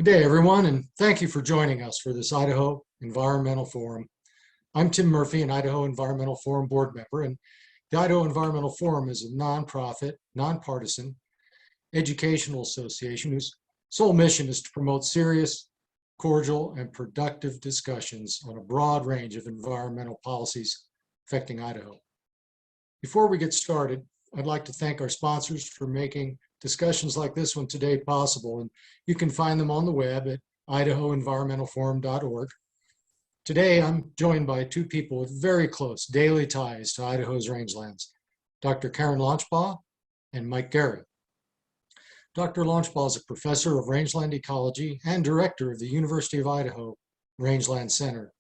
Good day, everyone, and thank you for joining us for this Idaho Environmental Forum. I'm Tim Murphy, an Idaho Environmental Forum board member, and the Idaho Environmental Forum is a nonprofit, nonpartisan educational association whose sole mission is to promote serious, cordial, and productive discussions on a broad range of environmental policies affecting Idaho. Before we get started, I'd like to thank our sponsors for making discussions like this one today possible, and you can find them on the web at idahoenvironmentalforum.org. Today, I'm joined by two people with very close daily ties to Idaho's rangelands, Dr. Karen Launchbaugh and Mike Guerry. Dr. Launchbaugh is a professor of rangeland ecology and director of the University of Idaho Rangeland Center.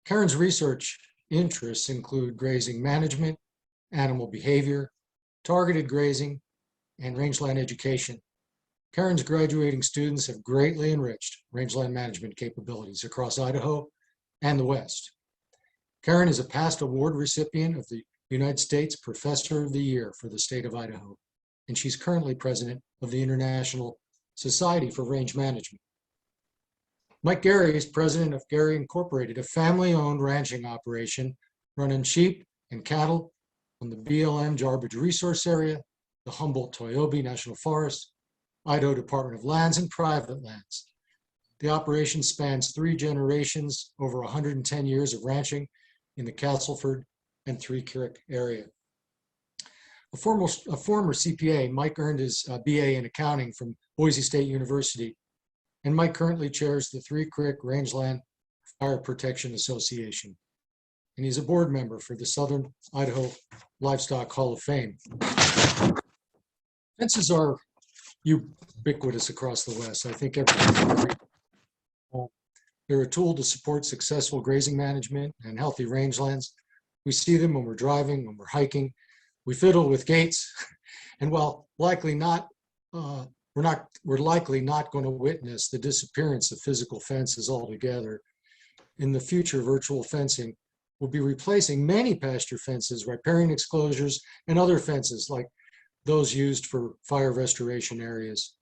Karen's research interests include grazing management, animal behavior, targeted grazing, and rangeland education. Karen's graduating students have greatly enriched rangeland management capabilities across Idaho and the West. Karen is a past award recipient of the United States Professor of the Year for the state of Idaho, and she's currently president of the International Society for Range Management. Mike Guerry is president of Guerry Incorporated, a family-owned ranching operation running sheep and cattle on the BLM Garbage Resource Area, the Humboldt-Toyobe National Forest, Idaho Department of Lands, and private lands. The operation spans 3 generations, over 110 years of ranching in the Castleford and Three Creek area. A former CPA, Mike earned his BA in accounting from Boise State University, and Mike currently chairs the Three Creek Rangeland Fire Protection Association, and he's a board member for the Southern Idaho Livestock Hall of Fame. Fences are ubiquitous across the West. I think everyone. They're a tool to support successful grazing management and healthy rangelands. We see them when we're driving, when we're hiking. We fiddle with gates, and while likely not, we're likely not going to witness the disappearance of physical fences altogether. In the future, virtual fencing will be replacing many pasture fences, riparian exclosures, and other fences like those used for fire restoration areas.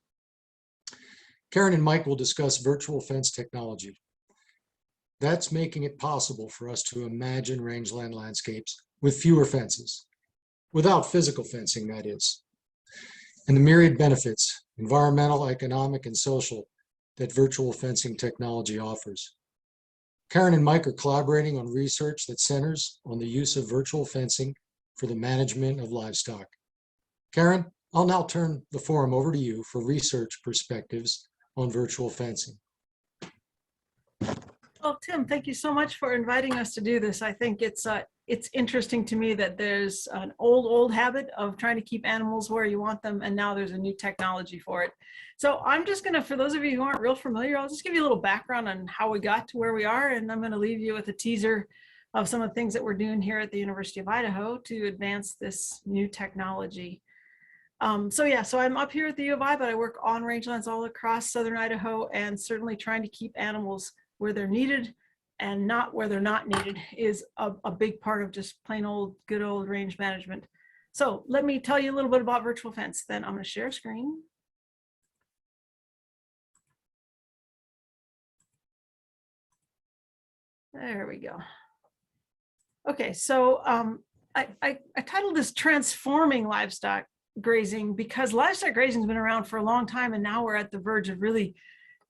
Karen and Mike will discuss virtual fence technology. That's making it possible for us to imagine rangeland landscapes with fewer fences, without physical fencing, that is, and the myriad benefits, environmental, economic, and social, that virtual fencing technology offers. Karen and Mike are collaborating on research that centers on the use of virtual fencing for the management of livestock. Karen, I'll now turn the forum over to you for research perspectives on virtual fencing. Well, Tim, thank you so much for inviting us to do this. I think it's interesting to me that there's an old habit of trying to keep animals where you want them, and now there's a new technology for it. So I'm just gonna, for those of you who aren't real familiar, I'll just give you a little background on how we got to where we are, and I'm gonna leave you with a teaser of some of the things that we're doing here at the University of Idaho to advance this new technology. So I'm up here at the U of I, but I work on rangelands all across southern Idaho, and certainly trying to keep animals where they're needed and not where they're not needed is a big part of just plain old, good old range management. So let me tell you a little bit about virtual fence, then I'm going to share a screen. There we go. Okay, so I titled this Transforming Livestock Grazing because livestock grazing has been around for a long time, and now we're at the verge of really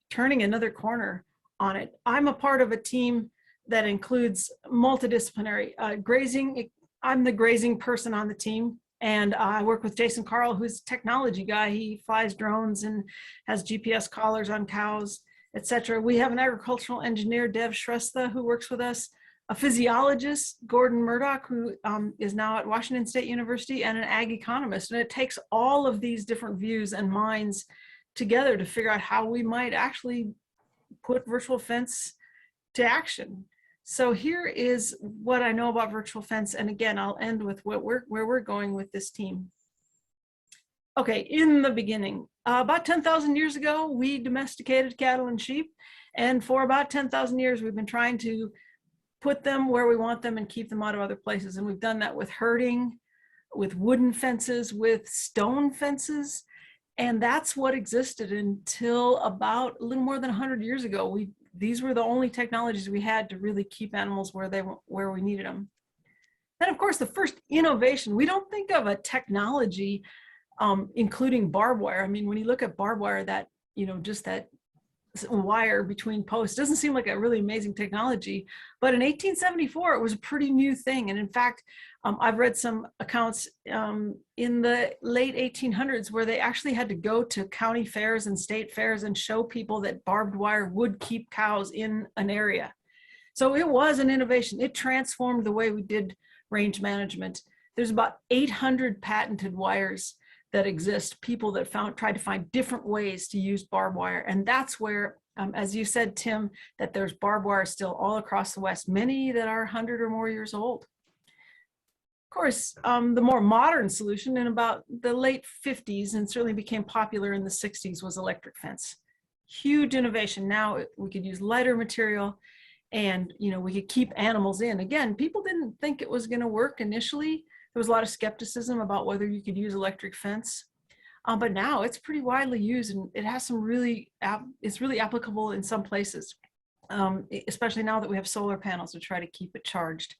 turning another corner on it. I'm a part of a team that includes multidisciplinary grazing. I'm the grazing person on the team, and I work with Jason Carl, who's a technology guy. He flies drones and has GPS collars on cows, etc. We have an agricultural engineer, Dev Shrestha, who works with us, a physiologist, Gordon Murdoch, who is now at Washington State University, and an ag economist. And it takes all of these different views and minds together to figure out how we might actually put virtual fence to action. So here is what I know about virtual fence. And again, I'll end with where we're going with this team. Okay, in the beginning, about 10,000 years ago, we domesticated cattle and sheep. And for about 10,000 years, we've been trying to put them where we want them and keep them out of other places. And we've done that with herding, with wooden fences, with stone fences. And that's what existed until about a little more than 100 years ago. These were the only technologies we had to really keep animals where we needed them. Then, of course, the first innovation, we don't think of a technology including barbed wire. I mean, when you look at barbed wire, that, just that wire between posts doesn't seem like a really amazing technology. But in 1874, it was a pretty new thing. And in fact, I've read some accounts in the late 1800s where they actually had to go to county fairs and state fairs and show people that barbed wire would keep cows in an area. So it was an innovation. It transformed the way we did range management. There's about 800 patented wires that exist, people that tried to find different ways to use barbed wire. And that's where, as you said, Tim, that there's barbed wire still all across the West, many that are 100 or more years old. Of course, the more modern solution in about the late 50s, and certainly became popular in the 60s, was electric fence. Huge innovation. Now we could use lighter material, and we could keep animals in. Again, people didn't think it was going to work initially. There was a lot of skepticism about whether you could use electric fence, but now it's pretty widely used, and it has some it's really applicable in some places, especially now that we have solar panels to try to keep it charged.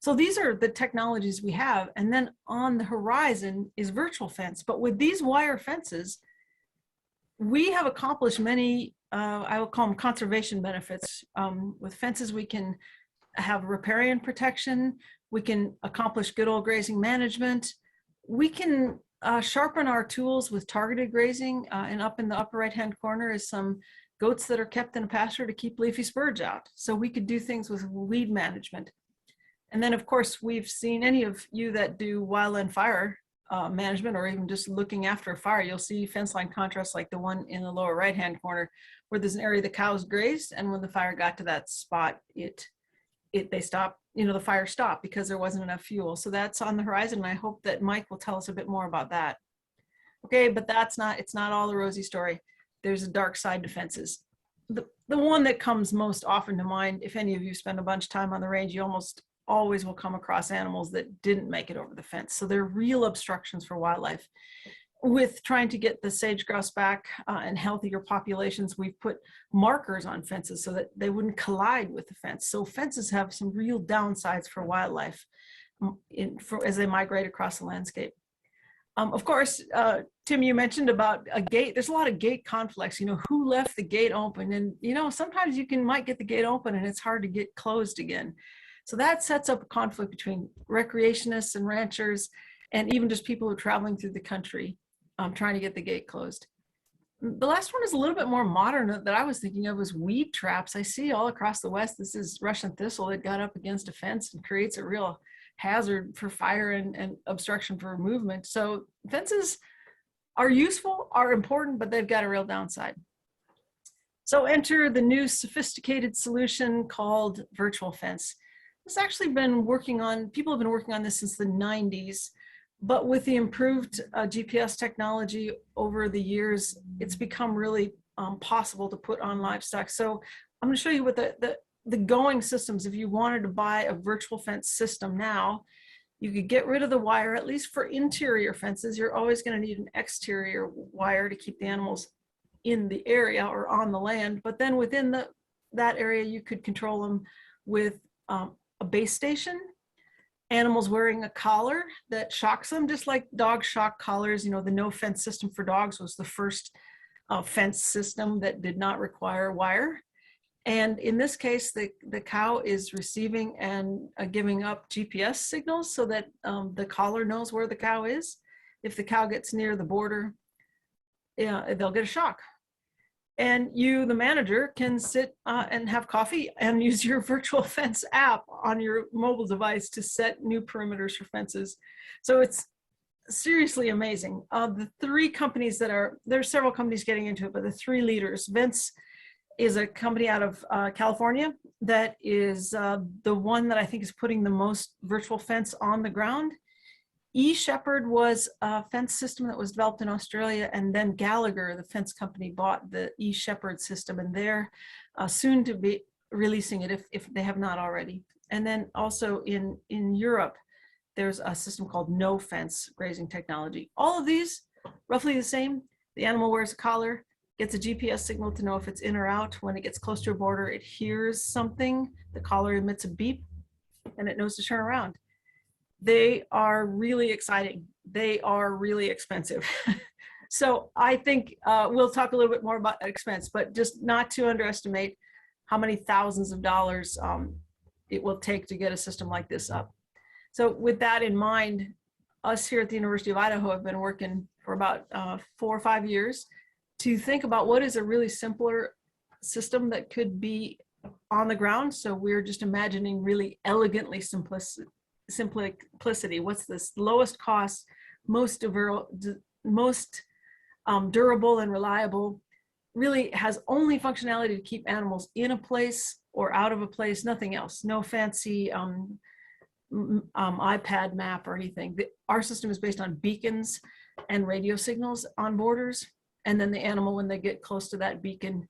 So these are the technologies we have. And then on the horizon is virtual fence. But with these wire fences, we have accomplished many, I will call them conservation benefits. With fences, we can have riparian protection. We can accomplish good old grazing management. We can sharpen our tools with targeted grazing. And up in the upper right-hand corner is some goats that are kept in a pasture to keep leafy spurge out. So we could do things with weed management. And then, of course, we've seen any of you that do wildland fire management, or even just looking after a fire, you'll see fence line contrasts like the one in the lower right-hand corner, where there's an area the cows grazed, and when the fire got to that spot, they stopped, the fire stopped because there wasn't enough fuel. So that's on the horizon, and I hope that Mike will tell us a bit more about that. Okay, but it's not all the rosy story. There's a dark side to fences. The one that comes most often to mind, if any of you spend a bunch of time on the range, you almost always will come across animals that didn't make it over the fence. So they're real obstructions for wildlife. With trying to get the sage grouse back and healthier populations, we've put markers on fences so that they wouldn't collide with the fence. So fences have some real downsides for wildlife as they migrate across the landscape. Of course, Tim, you mentioned about a gate. There's a lot of gate conflicts, who left the gate open? And, sometimes you might get the gate open and it's hard to get closed again. So that sets up a conflict between recreationists and ranchers, and even just people who are traveling through the country trying to get the gate closed. The last one is a little bit more modern that I was thinking of, was weed traps. I see all across the West. This is Russian thistle that got up against a fence and creates a real hazard for fire and obstruction for movement. So fences are useful, are important, but they've got a real downside. So enter the new sophisticated solution called virtual fence. It's actually been people have been working on this since the 90s, but with the improved GPS technology over the years, it's become really possible to put on livestock. So I'm going to show you what the going systems. If you wanted to buy a virtual fence system now, you could get rid of the wire. At least for interior fences, you're always going to need an exterior wire to keep the animals in the area or on the land. But then within that area, you could control them with a base station, animals wearing a collar that shocks them, just like dog shock collars. The no fence system for dogs was the first fence system that did not require wire. And in this case, the cow is receiving and giving up GPS signals so that the collar knows where the cow is. If the cow gets near the border, they'll get a shock. And you, the manager, can sit and have coffee and use your virtual fence app on your mobile device to set new perimeters for fences. So it's seriously amazing. The three companies there's several companies getting into it, but the three leaders, Vince is a company out of California that is the one that I think is putting the most virtual fence on the ground. eShepherd was a fence system that was developed in Australia, and then Gallagher, the fence company, bought the eShepherd system, and they're soon to be releasing it if they have not already. And then also in Europe, there's a system called no fence grazing technology. All of these roughly the same. The animal wears a collar, gets a GPS signal to know if it's in or out. When it gets close to a border, it hears something. The collar emits a beep, and it knows to turn around. They are really exciting. They are really expensive. So I think we'll talk a little bit more about expense, but just not to underestimate how many thousands of dollars it will take to get a system like this up. So with that in mind, us here at the University of Idaho have been working for about 4 or 5 years to think about what is a really simpler system that could be on the ground. So we're just imagining really elegantly simplicity. What's this lowest cost, most durable and reliable, really has only functionality to keep animals in a place or out of a place, nothing else, no fancy iPad map or anything. Our system is based on beacons and radio signals on borders. And then the animal, when they get close to that beacon,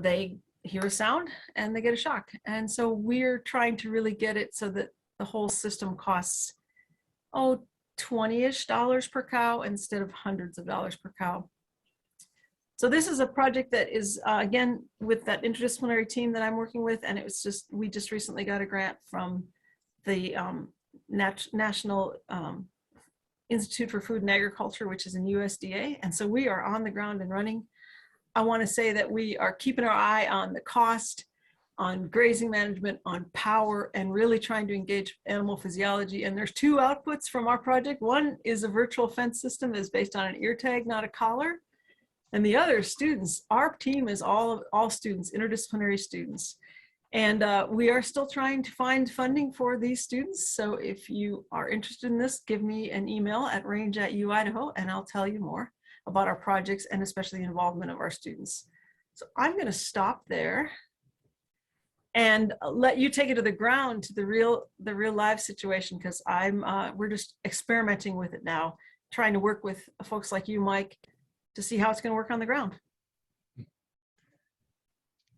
they hear a sound and they get a shock. And so we're trying to really get it so that the whole system costs, $20-ish per cow instead of hundreds of dollars per cow. So this is a project that is, again, with that interdisciplinary team that I'm working with, and we just recently got a grant from the National Institute for Food and Agriculture, which is in USDA. And so we are on the ground and running. I want to say that we are keeping our eye on the cost, on grazing management, on power, and really trying to engage animal physiology. And there's 2 outputs from our project. One is a virtual fence system that's based on an ear tag, not a collar. And the other, students. Our team is all students, interdisciplinary students. And we are still trying to find funding for these students. So if you are interested in this, give me an email at range@UIdaho, and I'll tell you more about our projects and especially the involvement of our students. So I'm going to stop there and let you take it to the ground, to the real live situation, because we're just experimenting with it now, trying to work with folks like you, Mike, to see how it's going to work on the ground.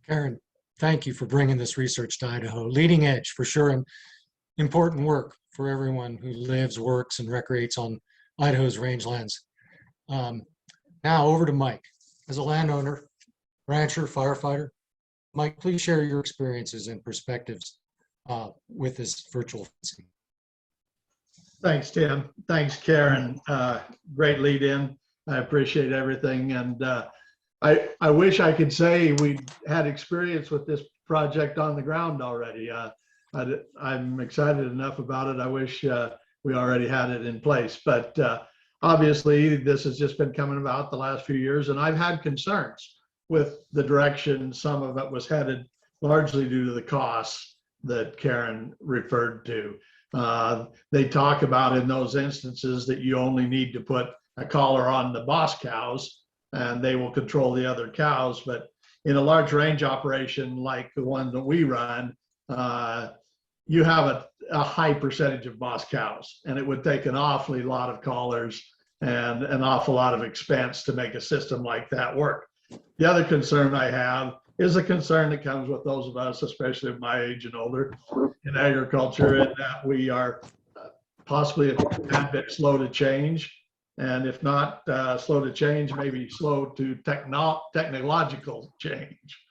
Karen, thank you for bringing this research to Idaho. Leading edge for sure, and important work for everyone who lives, works, and recreates on Idaho's rangelands. Now over to Mike. As a landowner, rancher, firefighter, Mike, please share your experiences and perspectives with this virtual fencing. Thanks, Tim. Thanks, Karen. Great lead in. I appreciate everything. And I wish I could say we had experience with this project on the ground already. I'm excited enough about it. I wish we already had it in place. But obviously, this has just been coming about the last few years. And I've had concerns with the direction some of it was headed, largely due to the costs that Karen referred to. They talk about in those instances that you only need to put a collar on the boss cows and they will control the other cows. But in a large range operation like the one that we run, you have a high percentage of boss cows, and it would take an awfully lot of collars and an awful lot of expense to make a system like that work. The other concern I have is a concern that comes with those of us, especially of my age and older, in agriculture, in that we are possibly a tad bit slow to change. And if not slow to change, maybe slow to technological change.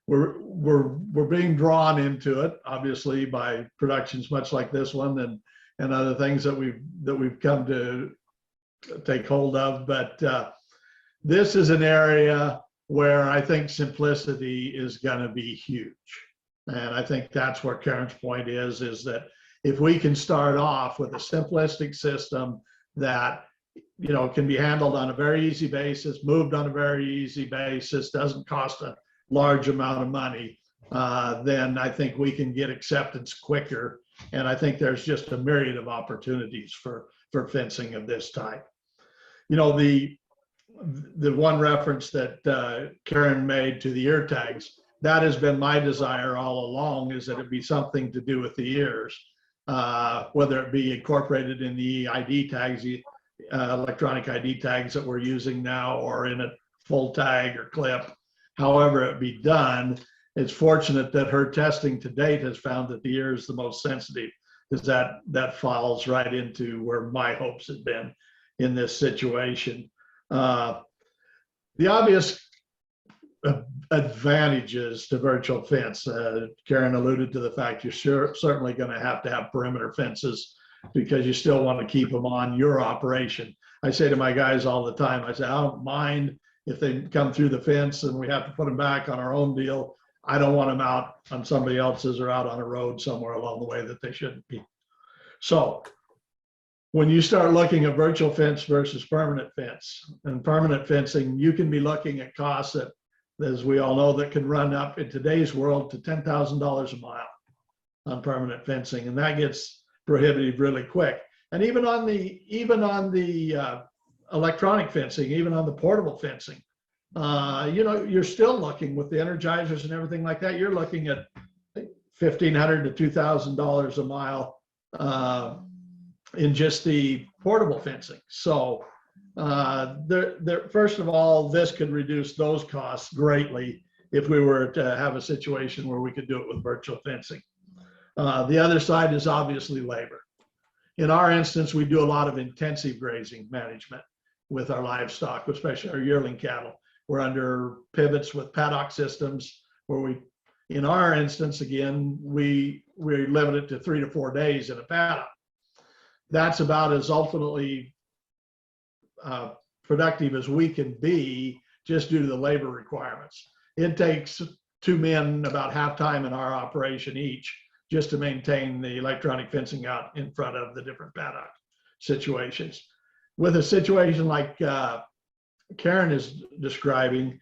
We're being drawn into it, obviously, by productions much like this one and other things that we've come to take hold of. But this is an area where I think simplicity is going to be huge. And I think that's where Karen's point is that if we can start off with a simplistic system that, you know, can be handled on a very easy basis, moved on a very easy basis, doesn't cost a large amount of money, then I think we can get acceptance quicker. And I think there's just a myriad of opportunities for fencing of this type. You know, the one reference that Karen made to the ear tags, that has been my desire all along, is that it be something to do with the ears, whether it be incorporated in the ID tags, electronic ID tags that we're using now, or in a full tag or clip, however it be done. It's fortunate that her testing to date has found that the ear is the most sensitive, because that falls right into where my hopes have been in this situation. The obvious advantages to virtual fence, Karen alluded to the fact you're certainly going to have perimeter fences because you still want to keep them on your operation. I say to my guys all the time, I say, I don't mind if they come through the fence and we have to put them back on our own deal. I don't want them out on somebody else's or out on a road somewhere along the way that they shouldn't be. So when you start looking at virtual fence versus permanent fence, and permanent fencing, you can be looking at costs that, as we all know, that can run up in today's world to $10,000 a mile on permanent fencing, and that gets prohibitive really quick. And even on the electronic fencing, even on the portable fencing, you know, you're still looking with the energizers and everything like that. You're looking at $1,500 to $2,000 a mile in just the portable fencing. So first of all, this could reduce those costs greatly if we were to have a situation where we could do it with virtual fencing. The other side is obviously labor. In our instance, we do a lot of intensive grazing management with our livestock, especially our yearling cattle. We're under pivots with paddock systems where we, in our instance, again, we limit it to 3 to 4 days in a paddock. That's about as ultimately productive as we can be just due to the labor requirements. It takes 2 men about half time in our operation each just to maintain the electronic fencing out in front of the different paddock situations. With a situation like Karen is describing,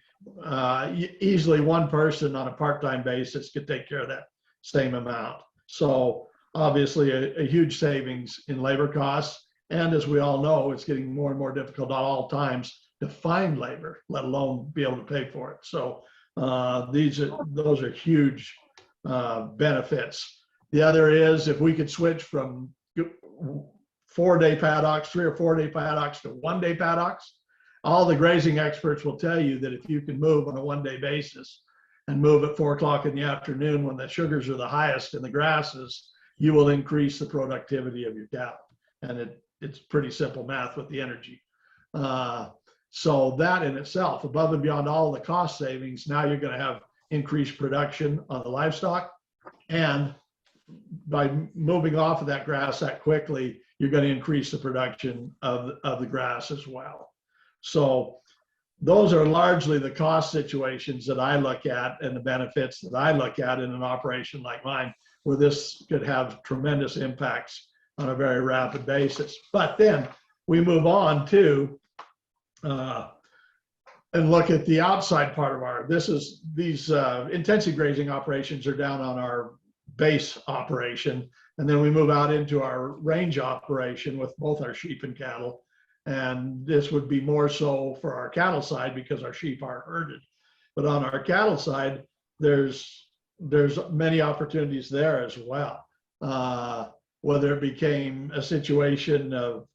easily one person on a part-time basis could take care of that same amount. So obviously a huge savings in labor costs. And as we all know, it's getting more and more difficult at all times to find labor, let alone be able to pay for it. So those are huge benefits. The other is if we could switch from 4-day paddocks, 3 or 4 day paddocks to 1-day paddocks, all the grazing experts will tell you that if you can move on a 1-day basis and move at 4 o'clock in the afternoon when the sugars are the highest in the grasses, you will increase the productivity of your cattle. And it's pretty simple math with the energy. So that in itself, above and beyond all the cost savings, now you're going to have increased production on the livestock. And by moving off of that grass that quickly, you're going to increase the production of the grass as well. So those are largely the cost situations that I look at and the benefits that I look at in an operation like mine, where this could have tremendous impacts on a very rapid basis. But then we move on to and look at the outside part of these intensive grazing operations are down on our base operation. And then we move out into our range operation with both our sheep and cattle. And this would be more so for our cattle side because our sheep are herded. But on our cattle side, there's many opportunities there as well. Whether it became a situation of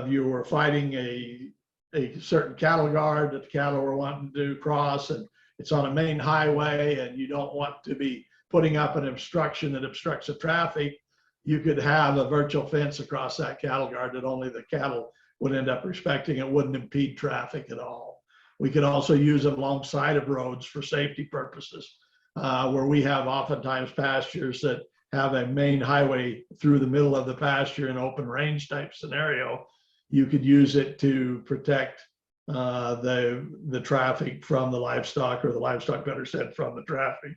you were fighting a certain cattle guard that the cattle were wanting to cross, and it's on a main highway and you don't want to be putting up an obstruction that obstructs the traffic, you could have a virtual fence across that cattle guard that only the cattle would end up respecting. It wouldn't impede traffic at all. We could also use it alongside of roads for safety purposes, where we have oftentimes pastures that have a main highway through the middle of the pasture in open range type scenario. You could use it to protect the traffic from the livestock, or the livestock, better said, from the traffic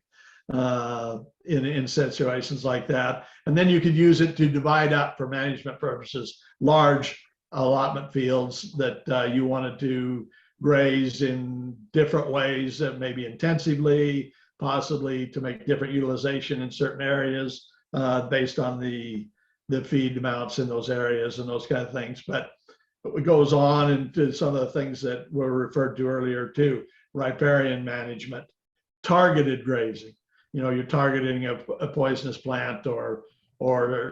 in situations like that. And then you could use it to divide up for management purposes, large allotment fields that you wanted to graze in different ways, maybe intensively, possibly to make different utilization in certain areas based on the feed amounts in those areas and those kind of things. But it goes on into some of the things that were referred to earlier too: riparian management, targeted grazing. You know, you're targeting a poisonous plant or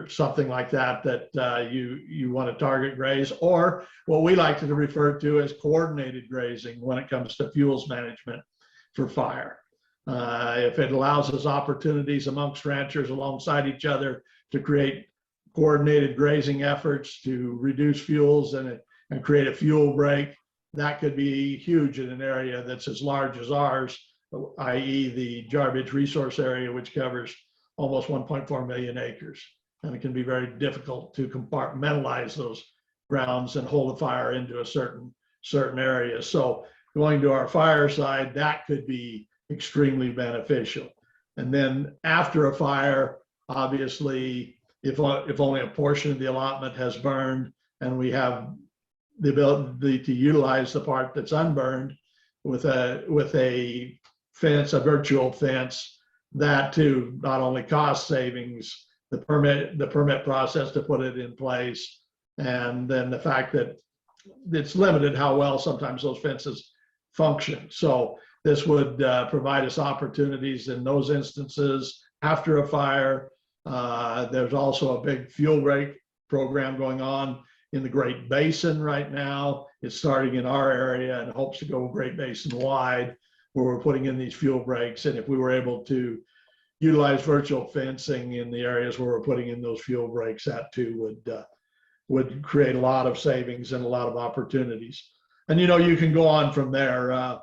something like that you want to target graze, or what we like to refer to as coordinated grazing when it comes to fuels management for fire. If it allows us opportunities amongst ranchers alongside each other to create coordinated grazing efforts to reduce fuels and create a fuel break, that could be huge in an area that's as large as ours, i.e. the Garbage Resource Area, which covers almost 1.4 million acres. And it can be very difficult to compartmentalize those grounds and hold a fire into a certain area. So going to our fire side, that could be extremely beneficial. And then after a fire, obviously, if only a portion of the allotment has burned and we have the ability to utilize the part that's unburned with a fence, a virtual fence, that too, not only cost savings, the permit process to put it in place, and then the fact that it's limited how well sometimes those fences function. So this would provide us opportunities in those instances after a fire. There's also a big fuel break program going on in the Great Basin right now. It's starting in our area and hopes to go Great Basin wide, where we're putting in these fuel breaks. And if we were able to utilize virtual fencing in the areas where we're putting in those fuel breaks, that too would create a lot of savings and a lot of opportunities. And you can go on from there.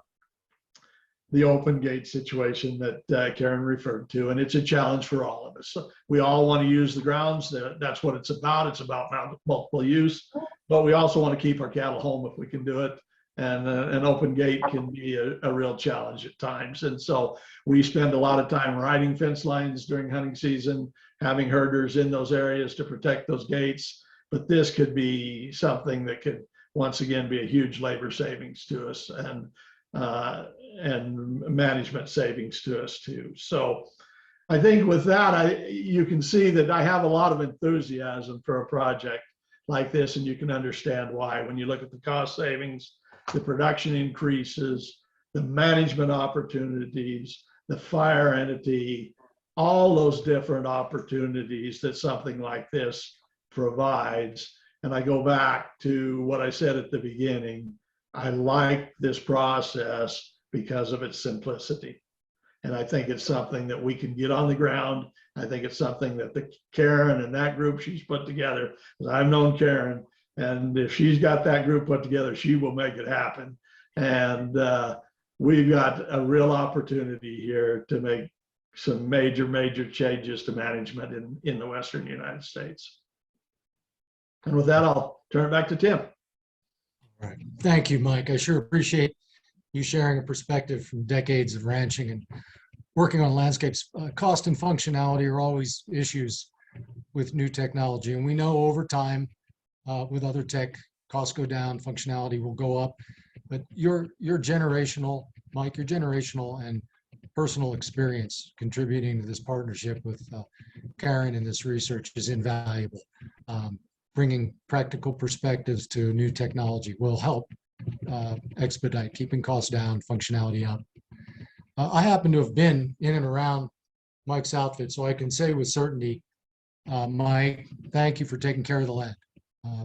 The open gate situation that Karen referred to, and it's a challenge for all of us. So we all want to use the grounds. That's what it's about. It's about multiple use, but we also want to keep our cattle home if we can do it. And an open gate can be a real challenge at times. And so we spend a lot of time riding fence lines during hunting season, having herders in those areas to protect those gates. But this could be something that could once again be a huge labor savings to us and management savings to us too. So I think with that, you can see that I have a lot of enthusiasm for a project like this, and you can understand why. When you look at the cost savings, the production increases, the management opportunities, the fire entity, all those different opportunities that something like this provides. And I go back to what I said at the beginning. I like this process because of its simplicity. And I think it's something that we can get on the ground. I think it's something that the Karen and that group she's put together, because I've known Karen, and if she's got that group put together, she will make it happen. And we've got a real opportunity here to make some major changes to management in the Western United States. And with that, I'll turn it back to Tim. All right. Thank you, Mike. I sure appreciate you sharing a perspective from decades of ranching and working on landscapes. Cost and functionality are always issues with new technology. And we know over time with other tech, costs go down, functionality will go up. But your generational, Mike, your generational and personal experience contributing to this partnership with Karen and this research is invaluable. Bringing practical perspectives to new technology will help expedite keeping costs down, functionality up. I happen to have been in and around Mike's outfit, so I can say with certainty, Mike, thank you for taking care of the land.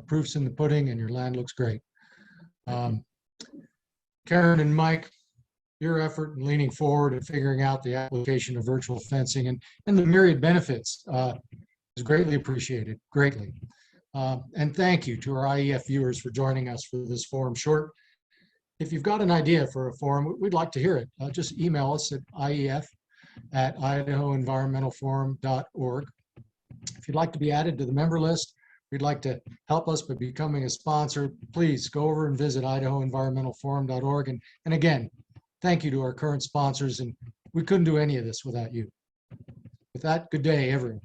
Proof's in the pudding and your land looks great. Karen and Mike, your effort in leaning forward and figuring out the application of virtual fencing and the myriad benefits is greatly appreciated, greatly. And thank you to our IEF viewers for joining us for this forum short. If you've got an idea for a forum, we'd like to hear it. Just email us at ief@idahoenvironmentalforum.org. If you'd like to be added to the member list, we'd like to help us by becoming a sponsor, please go over and visit idahoenvironmentalforum.org. And again, thank you to our current sponsors, and we couldn't do any of this without you. With that, good day, everyone.